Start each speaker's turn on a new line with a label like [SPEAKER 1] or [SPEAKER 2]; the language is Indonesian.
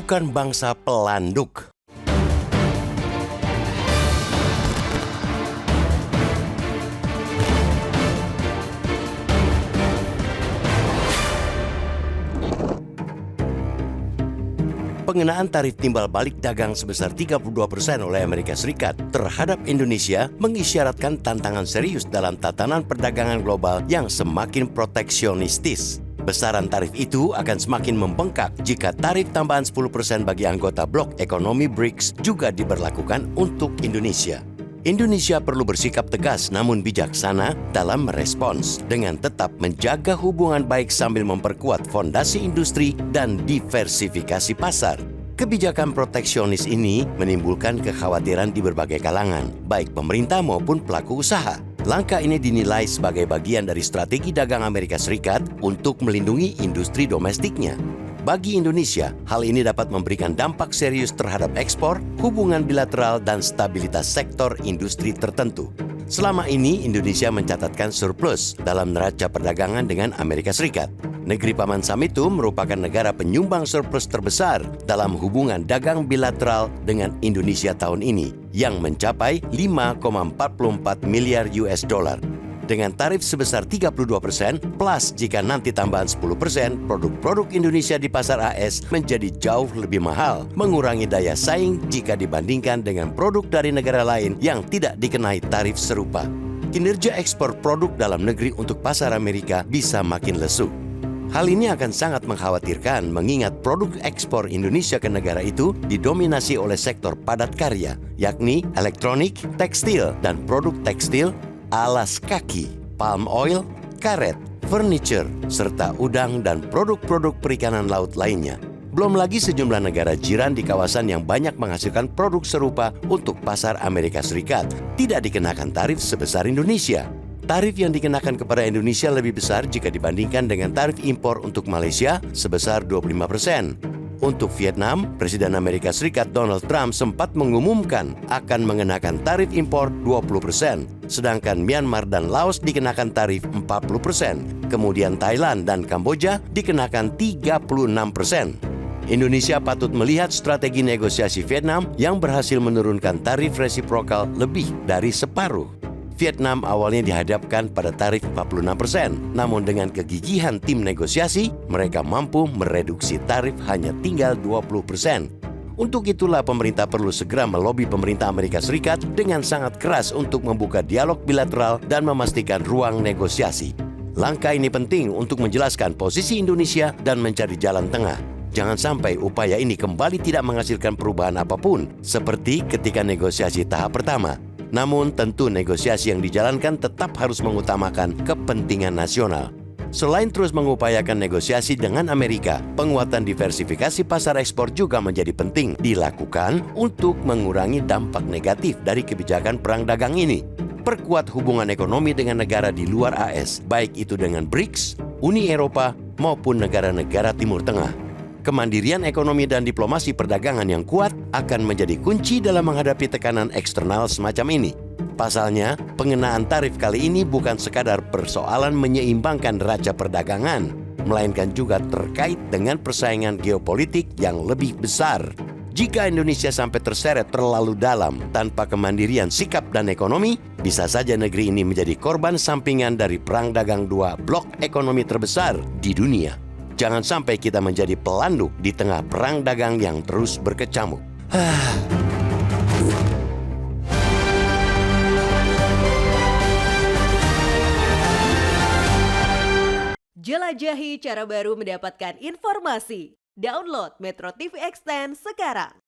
[SPEAKER 1] bukan bangsa pelanduk. Pengenaan tarif timbal balik dagang sebesar 32% oleh Amerika Serikat terhadap Indonesia mengisyaratkan tantangan serius dalam tatanan perdagangan global yang semakin proteksionistis. Besaran tarif itu akan semakin membengkak jika tarif tambahan 10% bagi anggota blok ekonomi BRICS juga diberlakukan untuk Indonesia. Indonesia perlu bersikap tegas namun bijaksana dalam merespons dengan tetap menjaga hubungan baik sambil memperkuat fondasi industri dan diversifikasi pasar. Kebijakan proteksionis ini menimbulkan kekhawatiran di berbagai kalangan, baik pemerintah maupun pelaku usaha. Langkah ini dinilai sebagai bagian dari strategi dagang Amerika Serikat untuk melindungi industri domestiknya. Bagi Indonesia, hal ini dapat memberikan dampak serius terhadap ekspor, hubungan bilateral, dan stabilitas sektor industri tertentu. Selama ini, Indonesia mencatatkan surplus dalam neraca perdagangan dengan Amerika Serikat. Negeri Paman Sam itu merupakan negara penyumbang surplus terbesar dalam hubungan dagang bilateral dengan Indonesia tahun ini, yang mencapai 5,44 miliar US dollar. Dengan tarif sebesar 32% plus jika nanti tambahan 10%, produk-produk Indonesia di pasar AS menjadi jauh lebih mahal, mengurangi daya saing jika dibandingkan dengan produk dari negara lain yang tidak dikenai tarif serupa. Kinerja ekspor produk dalam negeri untuk pasar Amerika bisa makin lesu. Hal ini akan sangat mengkhawatirkan mengingat produk ekspor Indonesia ke negara itu didominasi oleh sektor padat karya, yakni elektronik, tekstil, dan produk tekstil, alas kaki, palm oil, karet, furniture, serta udang dan produk-produk perikanan laut lainnya. Belum lagi sejumlah negara jiran di kawasan yang banyak menghasilkan produk serupa untuk pasar Amerika Serikat tidak dikenakan tarif sebesar Indonesia. Tarif yang dikenakan kepada Indonesia lebih besar jika dibandingkan dengan tarif impor untuk Malaysia sebesar 25%. Untuk Vietnam, Presiden Amerika Serikat Donald Trump sempat mengumumkan akan mengenakan tarif impor 20%, sedangkan Myanmar dan Laos dikenakan tarif 40%. Kemudian Thailand dan Kamboja dikenakan 36%. Indonesia patut melihat strategi negosiasi Vietnam yang berhasil menurunkan tarif resiprokal lebih dari separuh. Vietnam awalnya dihadapkan pada tarif 46%, namun dengan kegigihan tim negosiasi, mereka mampu mereduksi tarif hanya tinggal 20%. Untuk itulah pemerintah perlu segera melobi pemerintah Amerika Serikat dengan sangat keras untuk membuka dialog bilateral dan memastikan ruang negosiasi. Langkah ini penting untuk menjelaskan posisi Indonesia dan mencari jalan tengah. Jangan sampai upaya ini kembali tidak menghasilkan perubahan apapun, seperti ketika negosiasi tahap pertama. Namun tentu negosiasi yang dijalankan tetap harus mengutamakan kepentingan nasional. Selain terus mengupayakan negosiasi dengan Amerika, penguatan diversifikasi pasar ekspor juga menjadi penting dilakukan untuk mengurangi dampak negatif dari kebijakan perang dagang ini. Perkuat hubungan ekonomi dengan negara di luar AS, baik itu dengan BRICS, Uni Eropa, maupun negara-negara Timur Tengah. Kemandirian ekonomi dan diplomasi perdagangan yang kuat akan menjadi kunci dalam menghadapi tekanan eksternal semacam ini. Pasalnya, pengenaan tarif kali ini bukan sekadar persoalan menyeimbangkan neraca perdagangan, melainkan juga terkait dengan persaingan geopolitik yang lebih besar. Jika Indonesia sampai terseret terlalu dalam tanpa kemandirian sikap dan ekonomi, bisa saja negeri ini menjadi korban sampingan dari perang dagang dua blok ekonomi terbesar di dunia. Jangan sampai kita menjadi pelanduk di tengah perang dagang yang terus berkecamuk.
[SPEAKER 2] Jelajahi cara baru mendapatkan informasi. Download Metro TV Extend sekarang.